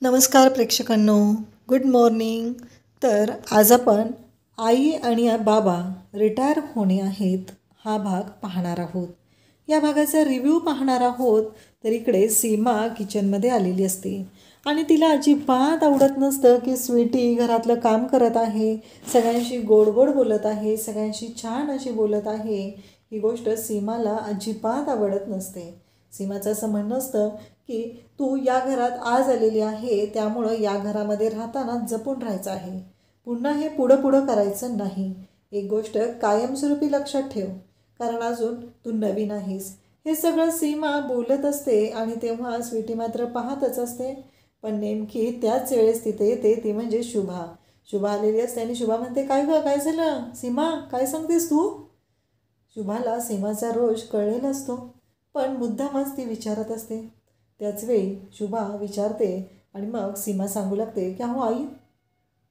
नमस्कार प्रेक्षकांनो, good morning. तर आज आपण आई आणि बाबा रिटायर होणे आहेत हा भाग पाहणार आहोत. या भागाचा रिव्ह्यू पाहणार आहोत. तर इकडे सीमा किचनमध्ये आलेली असते आणि तिला अजिबात आवडत नसतं की स्वीटी घरातलं काम करत आहे, सगळ्यांशी गोड गोड बोलत आहे, सगळ्यांशी छान अशी बोलत आहे. ही गोष्ट सीमाला अजिबात आवडत नसते. सीमाचं असं म्हणणं असतं की तू या घरात आज आलेली आहे, त्यामुळं या घरामध्ये राहताना जपून राहायचं आहे. पुन्हा हे पुढं पुढं करायचं नाही. एक गोष्ट कायमस्वरूपी लक्षात ठेव, कारण अजून तू नवीन आहेस. हे सगळं सीमा बोलत असते आणि तेव्हा स्वीटी मात्र पाहतच असते. पण नेमकी त्याच वेळेस तिथे येते ती म्हणजे शुभा. शुभा आलेली असते आणि शुभा म्हणते, काय गं, काय झालं? सीमा, काय सांगतेस तू? शुभाला सीमाचा रोष कळलेला असतो, पण मुद्दामच ती विचारत असते. त्याचवेळी शुभा विचारते आणि मग सीमा सांगू लागते की अहो आई,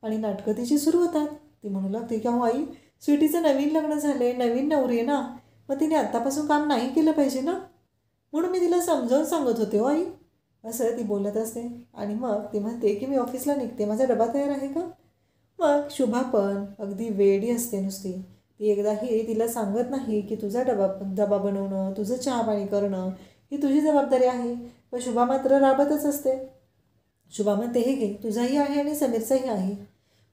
आणि नाटकं तिची सुरू होतात. ती म्हणू लागते की अहो आई, स्वीटीचं नवीन लग्न झालं आहे, नवीन नवरी आहे ना, मग तिने आत्तापासून काम नाही केलं पाहिजे ना, म्हणून मी तिला समजावून सांगत होते हो आई, असं ती बोलत असते. आणि मग ती म्हणते की मी ऑफिसला निघते, माझा डबा तयार आहे का? मग शुभा पण अगदी वेडी असते नुसती. ती एकदाही तिला सांगत नाही की तुझा डबा बनवणं, तुझं चहा पाणी करणं ही तुझी जबाबदारी आहे. पण शुभा मात्र राबतच असते. शुभा म्हणते, हे घे, तुझाही आहे आणि समीरचाही आहे.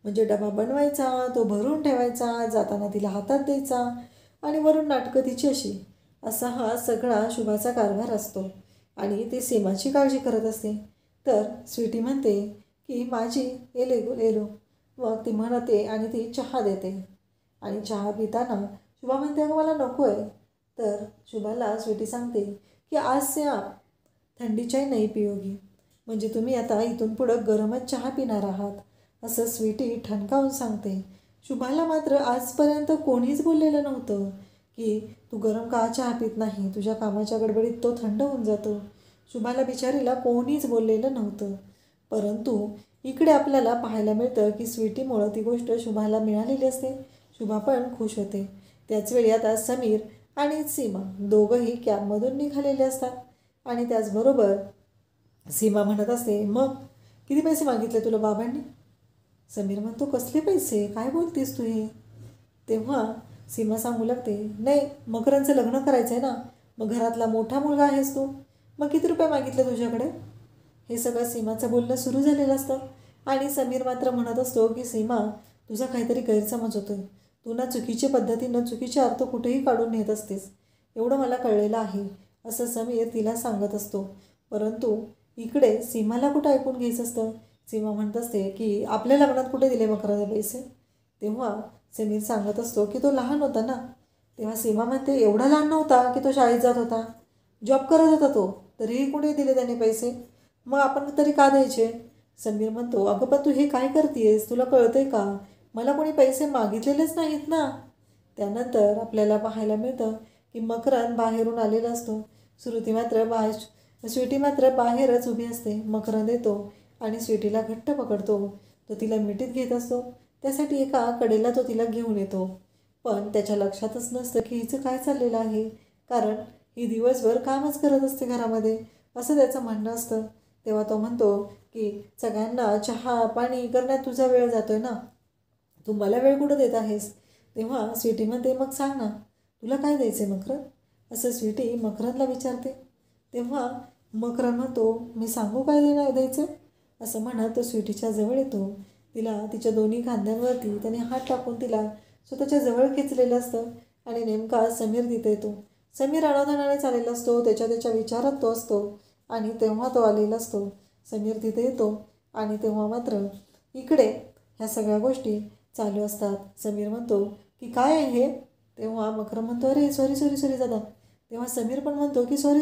म्हणजे डबा बनवायचा, तो भरून ठेवायचा, जाताना तिला हातात द्यायचा आणि वरून नाटकं तिची अशी. असा हा सगळा शुभाचा कारभार असतो आणि ती सीमाची काळजी करत असते. तर स्वीटी म्हणते की माझी एलो. मग ती म्हणते आणि ती चहा देते आणि चहा पिताना शुभा म्हणते, अगं मला नको आहे. तर शुभाला स्वीटी सांगते की आज से आप थंडी चाय नाही पियोगी, म्हणजे तुम्ही आता इथून पुढं गरमच चहा पिणार आहात, असं स्वीटी ठणकावून सांगते. शुभाला मात्र आजपर्यंत कोणीच बोललेलं नव्हतं की तू गरम का चहा पित नाही, तुझ्या कामाच्या गडबडीत तो थंड होऊन जातो. शुभाला बिचारीला कोणीच बोललेलं नव्हतं. परंतु इकडे आपल्याला पाहायला मिळतं की स्वीटीमुळं ती गोष्ट शुभाला मिळालेली असते. शुभा पण खुश होते. त्याचवेळी आता समीर आणि सीमा दोघंही कॅबमधून निघालेले असतात आणि त्याचबरोबर सीमा म्हणत असते, मग किती पैसे मागितले तुला बाबांनी? समीर म्हणतो, कसले पैसे, काय बोलतेस तू हे? तेव्हा सीमा सांगू लागते, नाही, मकरांचं लग्न करायचं आहे ना, मग घरातला मोठा मुलगा आहेस तू, मग किती रुपये मागितले तुझ्याकडे? हे सगळं सीमाचं बोलणं सुरू झालेलं असतं आणि समीर मात्र म्हणत असतो की सीमा, तुझा काहीतरी गैरसमज होतो आहे. तू ना चुकीच्या पद्धतीनं चुकीचे अर्थ कुठेही काढून नेत असतेस, एवढं मला कळलेलं आहे, असं समीर तिला सांगत असतो. परंतु इकडे सीमाला कुठं ऐकून घ्यायचं असतं. सीमा म्हणत असते की आपल्या लग्नात कुठे दिले मकराचे पैसे? तेव्हा समीर सांगत असतो की तो लहान होता ना. तेव्हा सीमा म्हणते, एवढा लहान नव्हता की तो शाळेत जात होता, जॉब करत होता तो, तरीही कुठे दिले त्याने पैसे, मग आपण तरी का द्यायचे? समीर म्हणतो, अगं पण तू हे काय करतेस, तुला कळतंय का, मला कोणी पैसे मागितलेलेच नाहीत ना. त्यानंतर आपल्याला पाहायला मिळतं की मकरंद बाहेरून आलेला असतो. स्वीटी मात्र बाहेरच उभी असते. मकरंद येतो आणि स्वीटीला घट्ट पकडतो. तो तिला मिठीत घेत असतो. त्यासाठी एका कडेला तो तिला घेऊन येतो. पण त्याच्या लक्षातच नसतं की हिचं काय चाललेलं आहे, कारण ही दिवसभर कामच करत असते घरामध्ये, असं त्याचं म्हणणं असतं. तेव्हा तो म्हणतो की सगळ्यांना चहा पाणी करण्यात तुझा वेळ जातोय ना, तू मला वेळ कुठं देत आहेस? तेव्हा स्वीटी म्हणते, मग सांग ना, तुला काय द्यायचं आहे मकरंद, असं स्वीटी मकरंदला विचारते. तेव्हा मकरंद म्हणतो, मी सांगू काय द्यायचं, असं म्हणत तो स्वीटीच्या जवळ येतो. तिला तिच्या दोन्ही खांद्यांवरती त्याने हात टाकून तिला स्वतःच्या जवळ खेचलेलं असतं आणि नेमका समीर तिथे येतो. समीर अनावधानाने चाललेला असतो, त्याच्या विचारात तो असतो आणि तेव्हा तो आलेला असतो. समीर तिथे येतो आणि तेव्हा मात्र इकडे ह्या सगळ्या गोष्टी चालू असतात. समीर म्हणतो की काय आहे हे? तेव्हा मकरंद म्हणतो, अरे सॉरी दादा. तेव्हा समीर पण म्हणतो की सॉरी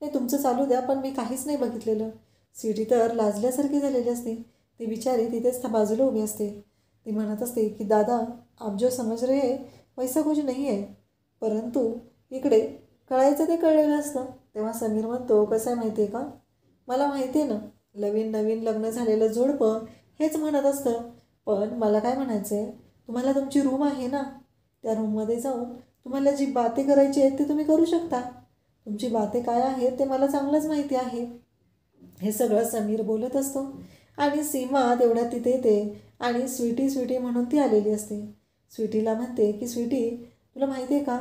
नाही, तुमचं चालू द्या, पण मी काहीच नाही बघितलेलं. स्वीटी तर लाजल्यासारखी झालेली असते. ती बिचारी तिथेच बाजूला उभी असते. ती म्हणत असते की दादा, आप जो समज रहे हैं वैसा कुछ नहीं है, परंतु इकडे कळायचं ते कळलेलं असतं. तेव्हा समीर म्हणतो, कसं आहे माहिती आहे का, मला माहिती आहे ना, नवीन लग्न झालेलं जोडपं हेच म्हणत असतं, पण मला काय म्हणायचं आहे, तुम्हाला तुमची रूम आहे ना, त्या रूममध्ये जाऊन तुम्हाला जी बाते करायची आहेत ते तुम्ही करू शकता. तुमची बाते काय आहेत ते मला चांगलंच माहिती आहे. हे सगळं समीर बोलत असतो आणि सीमा तेवढ्यात तिथे येते आणि स्वीटी स्वीटी म्हणून ती आलेली असते. स्वीटीला म्हणते की स्वीटी, तुला माहिती आहे का,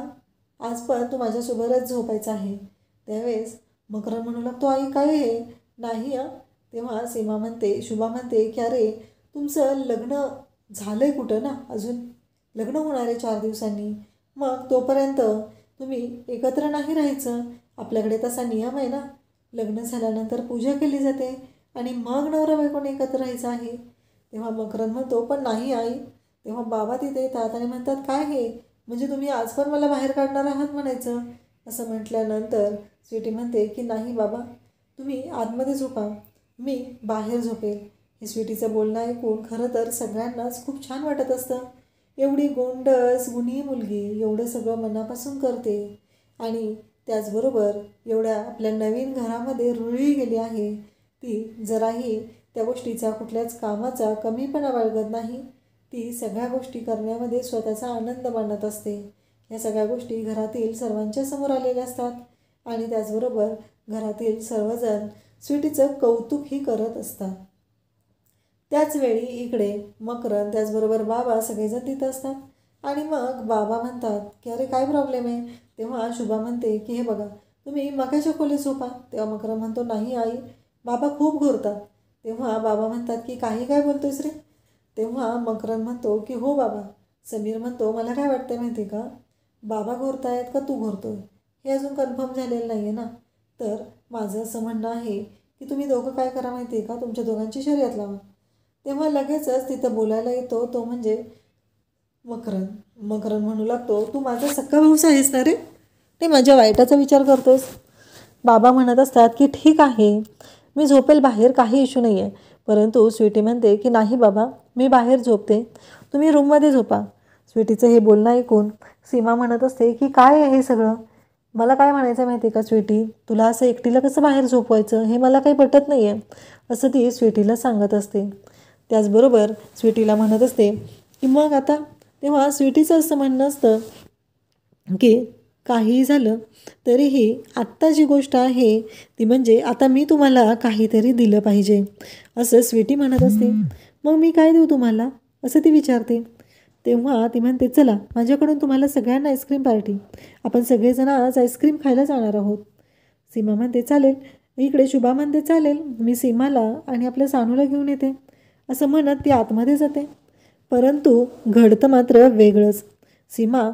आज पण तू माझ्यासोबतच झोपायचं आहे. त्यावेळेस मकरन म्हणू लागतो, आई काय हे, नाही तेव्हा सीमा म्हणते, शुभा म्हणते की अरे तुमचं लग्न झालं आहे कुठं ना, अजून लग्न होणार आहे 4 दिवसांनी, मग तोपर्यंत तुम्ही एकत्र नाही राहायचं. आपल्याकडे तसा नियम आहे ना, लग्न झाल्यानंतर पूजा केली जाते आणि मग नवरा बायकोने एकत्र राहायचं आहे. तेव्हा मकरंद म्हणतो, पण नाही आई. तेव्हा बाबा तिथे येतात आणि म्हणतात, काय हे, म्हणजे तुम्ही आज पण मला बाहेर काढणार आहात म्हणायचं. असं म्हटल्यानंतर स्वीटी म्हणते की नाही बाबा, तुम्ही आतमध्ये झोपा, मी बाहेर झोपेल. हे स्वीटीचं बोलणं ऐकून खरं तर सगळ्यांनाच खूप छान वाटत असतं. एवढी गोंडस गुणी मुलगी एवढं सगळं मनापासून करते आणि त्याचबरोबर एवढ्या आपल्या नवीन घरामध्ये रुळली गेली आहे. ती जराही त्या गोष्टीचा कुठल्याच कामाचा कमीपणा बाळगत नाही. ती सगळ्या गोष्टी करण्यामध्ये स्वतःचा आनंद मानत असते. या सगळ्या गोष्टी घरातील सर्वांच्या समोर आलेल्या असतात आणि त्याचबरोबर घरातील सर्वजण स्वीटीचं कौतुकही करत असतात. त्याचवेळी इकडे मकरंद त्याचबरोबर बाबा सगळेजण तिथं असतात आणि मग बाबा म्हणतात की अरे काय प्रॉब्लेम आहे. तेव्हा शुभा म्हणते की हे बघा, तुम्ही मकाच्या खोलीत झोपा. तेव्हा मकरंद म्हणतो, नाही आई, बाबा खूप घोरतात. तेव्हा बाबा म्हणतात की काही काय बोलतोयस रे. तेव्हा मकरंद म्हणतो की हो बाबा. समीर म्हणतो, मला काय वाटतं माहिती आहे का, बाबा घोरतायत का तू घोरतोय हे अजून कन्फर्म झालेलं नाही आहे ना. तर माझं असं म्हणणं आहे की तुम्ही दोघं काय करा माहिती आहे का, तुमच्या दोघांची शर्यत लावा. तेव्हा लगेचच तिथं बोलायला येतो तो म्हणजे मकरंद. मकरंद म्हणू लागतो, तू माझा सक्का भाऊस आहेस ना रे, ते माझ्या वाईटाचा विचार करतोस. बाबा म्हणत असतात की ठीक आहे, मी झोपेल बाहेर, काही इश्यू नाही आहे. परंतु स्वीटी म्हणते की नाही बाबा, मी बाहेर झोपते, तुम्ही रूममध्ये झोपा. स्वीटीचं हे बोलणं ऐकून सीमा म्हणत असते की काय आहे हे सगळं, मला काय म्हणायचं माहिती आहे का स्वीटी, तुला असं एकटीला कसं बाहेर झोपवायचं हे मला काही पटत नाही आहे, असं ती स्वीटीला सांगत असते. त्याचबरोबर स्वीटीला म्हणत असते की मग आता, तेव्हा स्वीटीचं असं म्हणणं असतं की काहीही झालं तरीही आत्ता जी गोष्ट आहे ती म्हणजे आता मी तुम्हाला काहीतरी दिलं पाहिजे, असं स्वीटी म्हणत असते. मग मी काय देऊ तुम्हाला, असं ती विचारते. तेव्हा ती म्हणते, चला माझ्याकडून तुम्हाला सगळ्यांना आईस्क्रीम पार्टी, आपण सगळेजण आज आईस्क्रीम खायला जाणार आहोत. सीमा म्हणते चालेल. इकडे शुभा म्हणते चालेल, मी सीमाला आणि आपल्या सानूला घेऊन येते. असं म्हणत ती आतमध्ये जाते. परंतु घडतं मात्र वेगळंच. सीमा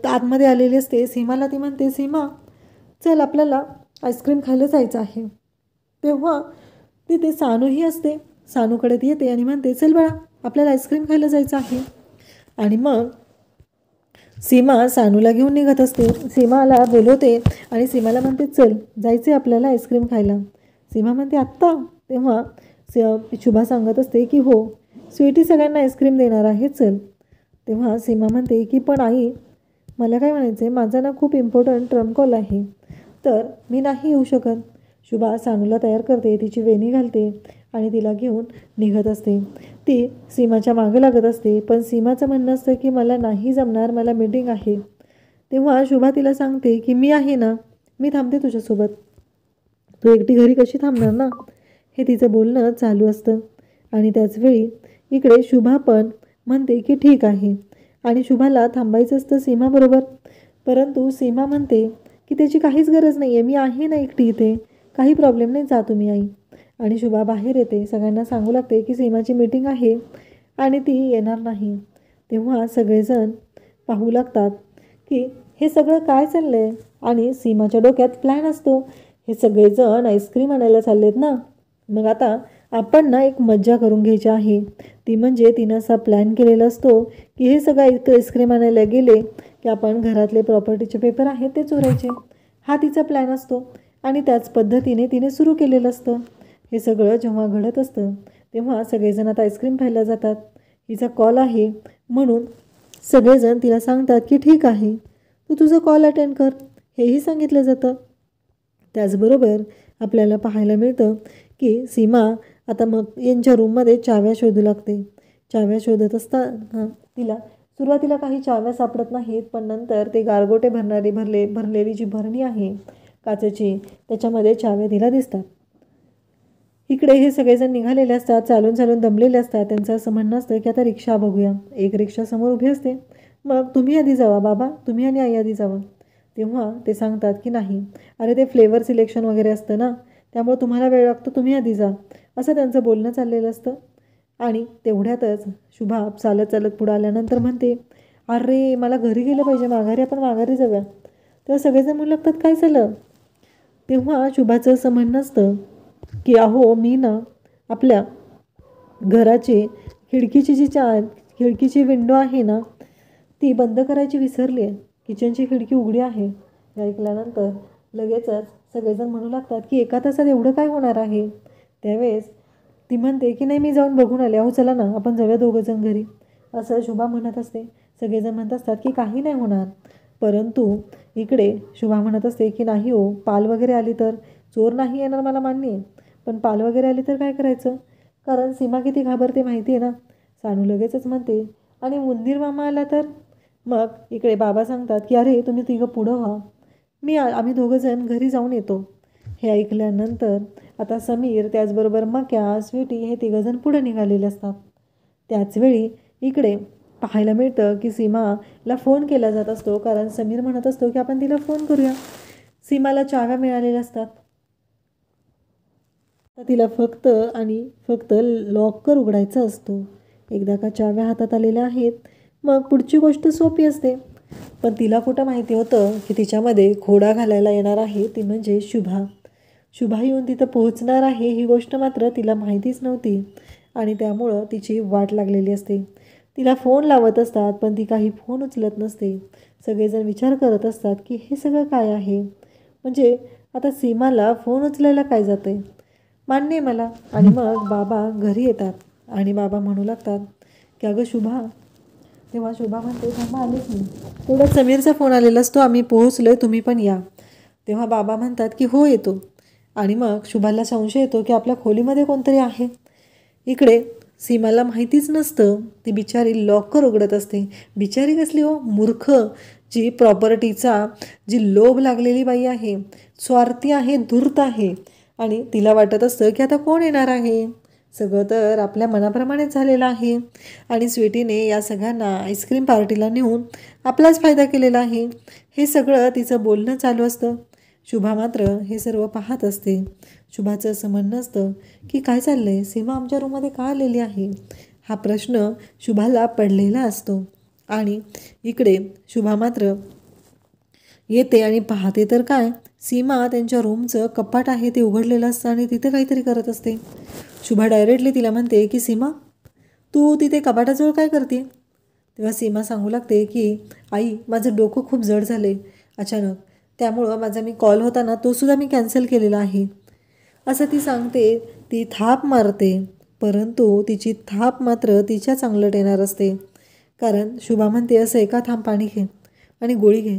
आतमध्ये आलेली असते. सीमाला ती म्हणते, सीमा चल आपल्याला आईस्क्रीम खायला जायचं आहे. तेव्हा तिथे सानूही असते. सानूकडे ती येते आणि म्हणते, चल बाळा आपल्याला आईस्क्रीम खायला जायचं आहे. आणि मग सीमा सानूला घेऊन निघत असते. सीमाला बोलवते आणि सीमाला म्हणते, चल जायचे आपल्याला आईस्क्रीम खायला. सीमा म्हणते आत्ता. तेव्हा शुभा सांगत असते की हो, स्वीटी सगळ्यांना आईस्क्रीम देणार आहे, चल. तेव्हा सीमा म्हणते की पण आई, मला काय म्हणायचं आहे, माझा ना खूप इम्पॉर्टंट ट्रम्प कॉल आहे, तर मी नाही येऊ शकत. शुभा सानूला तयार करते, तिची वेणी घालते आणि तिला घेऊन निघत असते. ती सीमाच्या मागे लागत असते, पण सीमाचं म्हणणं असतं की मला नाही जमणार, मला मीटिंग आहे. तेव्हा शुभा तिला सांगते की मी आहे ना, मी थांबते तुझ्यासोबत, तू एकटी घरी कशी थांबणार ना, हे तिचं बोलणं चालू असतं. आणि त्याचवेळी इकडे शुभा पण म्हणते की ठीक आहे आणि शुभाला थांबायचं असतं सीमाबरोबर. परंतु सीमा म्हणते की त्याची काहीच गरज नाही आहे, मी आहे ना एकटी इथे, काही प्रॉब्लेम नाही, जा तुम्ही आई. आणि शुभा बाहेर येते, सगळ्यांना सांगू लागते की सीमाची मीटिंग आहे आणि ती येणार नाही. तेव्हा सगळेजण पाहू लागतात की हे सगळं काय चाललं आहे आणि सीमाच्या डोक्यात प्लॅन असतो, हे सगळेजण आईस्क्रीम आणायला चाललेत ना, मग आता आपण ना एक मज्जा करून घ्यायची आहे. ती म्हणजे तिनं असा प्लॅन केलेला असतो की हे सगळं आईस्क्रीम आणायला गेले की आपण घरातले प्रॉपर्टीचे पेपर आहेत ते चोरायचे, हा तिचा प्लॅन असतो. आणि त्याच पद्धतीने तिने सुरू केलेलं असतं. हे सगळं जेव्हा घडत असतं तेव्हा सगळेजण आता आईस्क्रीम खायला जातात. हिचा कॉल आहे म्हणून सगळेजण तिला सांगतात की ठीक आहे, तू तुझं कॉल अटेंड कर, हेही सांगितलं जातं. त्याचबरोबर आपल्याला पाहायला मिळतं की सीमा आता मग यांच्या रूममध्ये चाव्या शोधू लागते. चाव्या शोधत असताना तिला सुरुवातीला काही चाव्या सापडत नाहीत, पण नंतर ते गारगोटे भरलेली जी भरणी आहे काचेची, त्याच्यामध्ये चाव्या तिला दिसतात. इकडे हे सगळेजण निघालेले असतात, चालून चालून दमलेले असतात. त्यांचं असं म्हणणं असतं की आता रिक्षा बघूया. एक रिक्षा समोर उभी असते. मग तुम्ही आधी जावा बाबा, तुम्ही आणि आई आधी जावा. तेव्हा ते सांगतात की नाही, अरे ते फ्लेवर सिलेक्शन वगैरे असतं ना, त्यामुळे तुम्हाला वेळ लागतो, तुम्ही आधी जा. असं त्यांचं बोलणं चाललेलं असतं. आणि तेवढ्यातच शुभा चालत चालत पुढं आल्यानंतर म्हणते, अरे मला घरी गेलं पाहिजे, माघारी आपण माघारी जाऊया. तेव्हा सगळेजण म्हणू लागतात काय झालं. तेव्हा शुभाचं असं म्हणणं असतं की अहो मी ना आपल्या घराची खिडकीची विंडो आहे ना ती बंद करायची विसरली आहे. किचनची खिडकी उघडी आहे. हे ऐकल्यानंतर लगेचच सगळेजण म्हणू लागतात की एका तासात एवढं काय होणार आहे. त्यावेळेस ती म्हणते की नाही मी जाऊन बघून आले. अहो चला ना आपण जाऊया दोघंजण घरी, असं शुभा म्हणत असते. सगळेजण म्हणत असतात की काही नाही होणार. परंतु इकडे शुभा म्हणत असते की नाही हो, पाल वगैरे आली तर, चोर नाही येणार मला मान्य आहे, पण पाल वगैरे आली तर काय करायचं. कारण सीमा किती घाबरते माहिती आहे ना. सानू लगेचच म्हणते आणि उंदीर मामा आला तर. मग इकडे बाबा सांगतात की अरे तुम्ही तिघं पुढं व्हा, आम्ही दोघंजण घरी जाऊन येतो. हे ऐकल्यानंतर आता समीर त्याचबरोबर मक्या स्वीटी हे तिघंजण पुढे निघालेले असतात. त्याचवेळी इकडे पाहायला मिळतं की सीमाला फोन केला जात असतो. कारण समीर म्हणत असतो की आपण तिला फोन करूया. सीमाला चाव्या मिळालेल्या असतात. तर तिला फक्त लॉकर उघडायचा असतो. एकदा का चाव्या हातात आलेल्या आहेत मग पुढची गोष्ट सोपी असते. पण तिला कुठं माहिती होतं की तिच्यामध्ये खोडा घालायला येणार आहे, ती म्हणजे शुभा येऊन तिथं पोहोचणार आहे ही गोष्ट मात्र तिला माहितीच नव्हती. आणि त्यामुळं तिची वाट लागलेली असते. तिला फोन लावत असतात पण ती काही फोन उचलत नसते. सगळेजण विचार करत असतात की हे सगळं काय आहे. म्हणजे आता सीमाला फोन उचलायला काय जातं आहे, मान्य आहे मला. आणि मग बाबा घरी येतात आणि बाबा म्हणू लागतात की अगं शुभा. तेव्हा शुभा म्हणते थांबा आलीच मी. तेवढ्यात समीरचा फोन आलेला असतो, आम्ही पोहोचलो आहे, तुम्ही पण या. तेव्हा बाबा म्हणतात की हो येतो. आणि मग शुभाला संशय येतो की आपल्या खोलीमध्ये कोणतरी आहे. इकडे सीमाला माहितीच नसतं, ती बिचारी लॉकर उघडत असते. बिचारी कसली हो, मूर्ख. जी प्रॉपर्टीचा जी लोभ लागलेली बाई आहे, स्वार्थी आहे, धूर्त आहे. आणि तिला वाटत असतं की आता कोण येणार आहे, सगळं तर आपल्या मनाप्रमाणेच झालेलं आहे. आणि स्वीटीने या सगळ्यांना आईस्क्रीम पार्टीला नेऊन आपलाच फायदा केलेला आहे. हे सगळं तिचं बोलणं चालू असतं. शुभा मात्र हे सर्व पाहत असते. शुभाचं असं म्हणणं असतं की काय चाललं आहे, सीमा आमच्या रूममध्ये का आलेली आहे, हा प्रश्न शुभाला पडलेला असतो. आणि इकडे शुभा मात्र येते आणि पाहते तर काय, सीमा त्यांच्या रूमचं कपाट आहे ते उघडलेलं असतं आणि तिथे काहीतरी करत असते. शुभा डायरेक्टली तिला म्हणते की सीमा तू तिथे कपाटाजवळ काय करते. तेव्हा सीमा सांगू लागते की आई माझं डोकं खूप जड झाले अचानक, त्यामुळं माझा मी कॉल होता ना तोसुद्धा मी कॅन्सल केलेला आहे, असं ती सांगते. ती थाप मारते परंतु तिची थाप मात्र तिच्या चांगलं येणार असते. कारण शुभा म्हणते असं एका थांब पाणी घे आणि गोळी घे.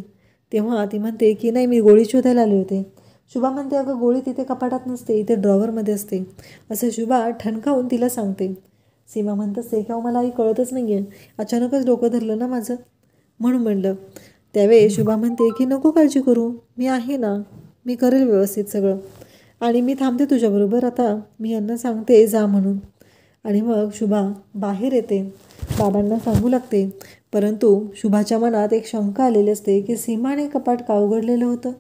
तेव्हा ती म्हणते की नाही मी गोळी शोधायला आले होते. शुभा म्हणते अगं गोळी तिथे कपाटात नसते, इथे ड्रॉवरमध्ये असते, असं शुभा ठणकावून तिला सांगते. सीमा म्हणत असते की मला आई कळतच नाही आहे, अचानकच डोकं धरलं ना माझं म्हणून म्हणलं. त्यावेळी शुभा म्हणते की नको काळजी करू, मी आहे ना, मी करेल व्यवस्थित सगळं. आणि मी थांबते तुझ्याबरोबर, आता मी यांना सांगते जा म्हणून. आणि मग शुभा बाहेर येते, बाबांना सांगू लागते. परंतु शुभाच्या मनात एक शंका आलेली असते की सीमाने कपाट का उघडलेलं होतं,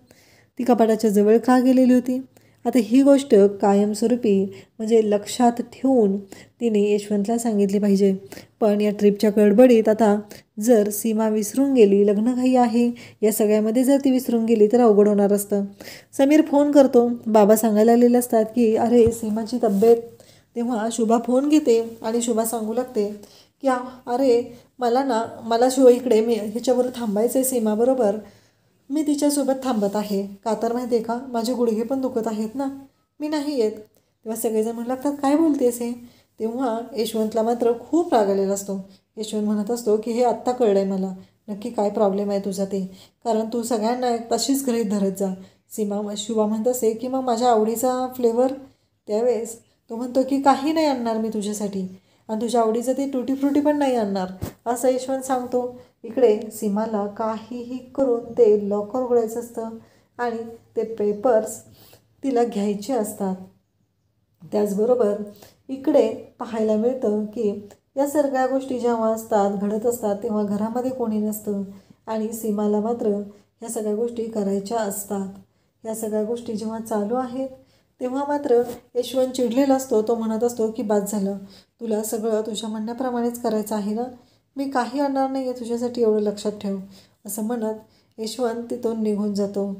ती कपाटाच्या जवळ का गेलेली होती. आता ही गोष्ट कायमस्वरूपी म्हणजे लक्षात ठेवून तिने यशवंतला सांगितली पाहिजे. पण या ट्रिपच्या गडबडीत आता जर सीमा विसरून गेली, लग्नघाई आहे या सगळ्यामध्ये जर ती विसरून गेली तर अवघड होणार असतं. समीर फोन करतो, बाबा सांगायला आलेले असतात की अरे सीमाची तब्येत. तेव्हा शुभा फोन घेते आणि शुभा सांगू लागते की अरे मला इकडे मी ह्याच्याबरोबर थांबायचं आहे सीमाबरोबर, मी तिच्यासोबत थांबत आहे. का तर माहिती आहे का माझे गुडघे पण दुखत आहेत ना, मी नाही येत. तेव्हा सगळेजण म्हणू लागतात काय बोलतेस हे. तेव्हा यशवंतला मात्र खूप राग आलेला असतो. यशवंत म्हणत असतो की हे आत्ता कळलं आहे मला नक्की काय प्रॉब्लेम आहे तुझा ते, कारण तू सगळ्यांना तशीच गृहीत धरत जा. शुभा म्हणत असते की मग माझ्या आवडीचा फ्लेवर. त्यावेळेस तो म्हणतो की काही नाही आणणार मी तुझ्यासाठी, आणि तुझ्या आवडीचं ते टुटी फ्रुटी पण नाही आणणार, असं यशवंत सांगतो. इकडे सीमाला काहीही करून ते लॉकर उघडायचं असतं आणि ते पेपर्स तिला घ्यायचे असतात. त्याचबरोबर इकडे पाहायला मिळतं की या सगळ्या गोष्टी जेव्हा असतात घडत असतात तेव्हा घरामध्ये कोणी नसतं आणि सीमाला मात्र ह्या सगळ्या गोष्टी करायच्या असतात। या सगळ्या गोष्टी जेव्हा चालू आहेत तेव्हा मात्र यशवंत चिडलेला असतो। तो म्हणत असतो की बाद झालं, तुला सगळं तुझ्या म्हणण्याप्रमाणेच करायचं आहे ना, मी काही आणणार नाही आहे तुझ्यासाठी, एवढं लक्षात ठेव, असं म्हणत यशवंत तिथून निघून जातो।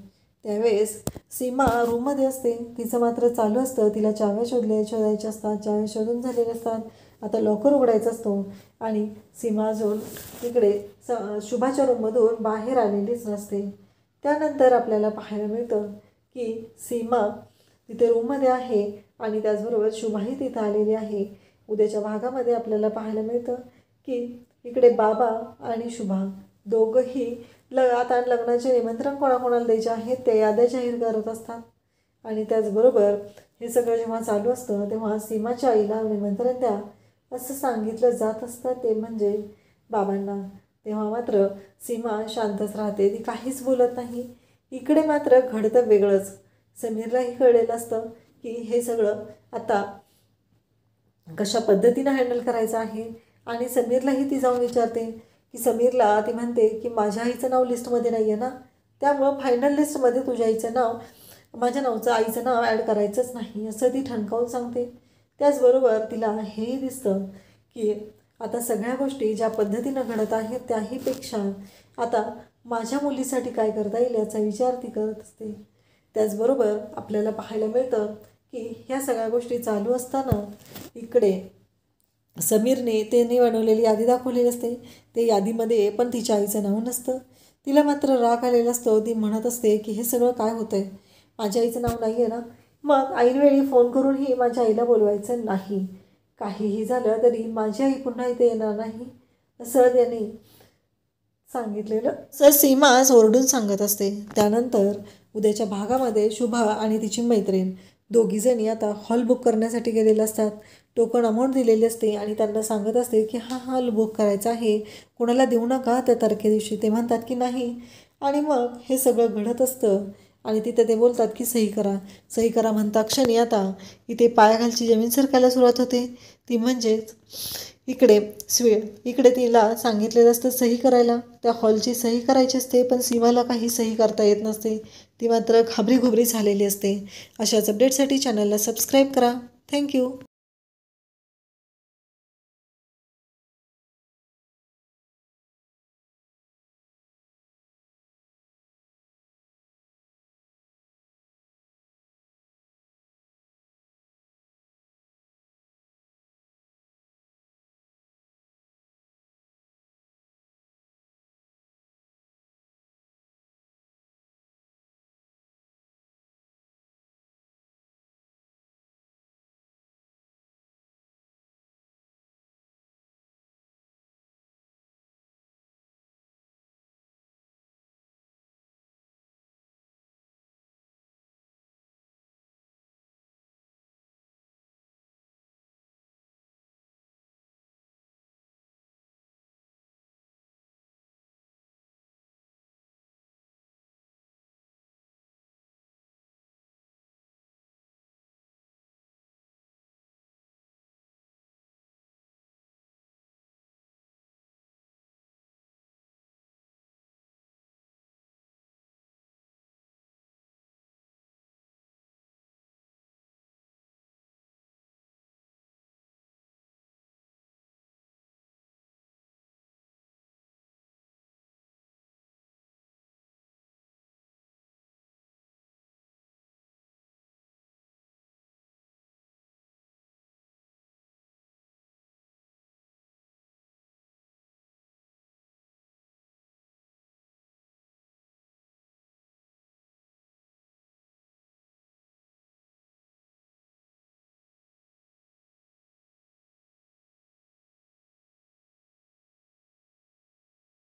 त्यावेळेस सीमा रूममध्ये असते, तिचं मात्र चालू असतं, तिला चाव्या शोधायच्या असतात, चाव्या शोधून झालेल्या असतात, आता लॉकर उघडायचा असतो आणि सीमा अजून तिकडे शुभाच्या रूममधून बाहेर आलेलीच नसते। त्यानंतर आपल्याला पाहायला मिळतं की सीमा तिथे रूममध्ये आहे आणि त्याचबरोबर शुभाही तिथं आलेली आहे। उद्याच्या भागामध्ये आपल्याला पाहायला मिळतं की इकडे बाबा आणि शुभा दोघंही आता लग्नाचे निमंत्रण कोणाकोणाला द्यायचे आहेत ते याद्या जाहीर करत असतात आणि त्याचबरोबर हे सगळं जेव्हा चालू असतं तेव्हा सीमाच्या आईला निमंत्रण द्या असं सांगितलं जात असतं, ते म्हणजे बाबांना। तेव्हा मात्र सीमा शांतच राहते, ती काहीच बोलत नाही। इकडे मात्र घडतं वेगळंच। समीरलाही कळलेलं असतं की हे सगळं आता कशा पद्धतीनं हँडल करायचं आहे आणि समीरलाही ती जाऊन विचारते की समीरला ती म्हणते की माझ्या आईचं नाव लिस्टमध्ये नाही आहे ना, त्यामुळं फायनल लिस्टमध्ये तुझ्या आईचं नाव, माझ्या आईचं नाव ॲड करायचंच नाही असं ती ठणकावून सांगते। त्याचबरोबर तिला हेही दिसतं की आता सगळ्या गोष्टी ज्या पद्धतीनं घडत आहेत त्याहीपेक्षा आता माझ्या मुलीसाठी काय करता येईल याचा विचार ती करत असते। त्याचबरोबर आपल्याला पाहायला मिळतं की ह्या सगळ्या गोष्टी चालू असताना इकडे समीरने त्यांनी बनवलेली यादी दाखवलेली असते, ते यादीमध्ये पण तिच्या आईचं नाव नसतं। तिला मात्र राग आलेला असतो, ती म्हणत असते की हे सगळं काय होतं आहे, माझ्या आईचं नाव नाही आहे ना, मग ऐनवेळी फोन करूनही माझ्या आईला बोलवायचं नाही, काहीही झालं तरी माझी आई पुन्हा इथे येणार नाही असं त्यांनी सांगितलेलं सर सीमा ओरडून सांगत असते। त्यानंतर उद्याच्या भागामध्ये शुभा आणि तिची मैत्रीण दोघीजणी आता हॉल बुक करण्यासाठी गेलेले असतात। टोकन अमाऊंट दिलेली असते आणि त्यांना सांगत असते की हा हॉल बुक करायचा आहे, कोणाला देऊ नका त्या तारखेदिवशी। ते म्हणतात की नाही आणि मग हे सगळं घडत असतं आणि तिथे ते बोलतात की सही करा, सही करा म्हणता क्षणी आता इथे पायाखालची जमीन सरकायला सुरुवात होते, ती म्हणजेच इकडे तिला सांगितलेलं असतं सही करायला, त्या हॉलची सही करायची असते, पण सीमाला काही सही करता येत नसते, ती मात्र घाबरी झालेली असते। अशाच अपडेटसाठी चॅनलला सबस्क्राईब करा। थँक्यू।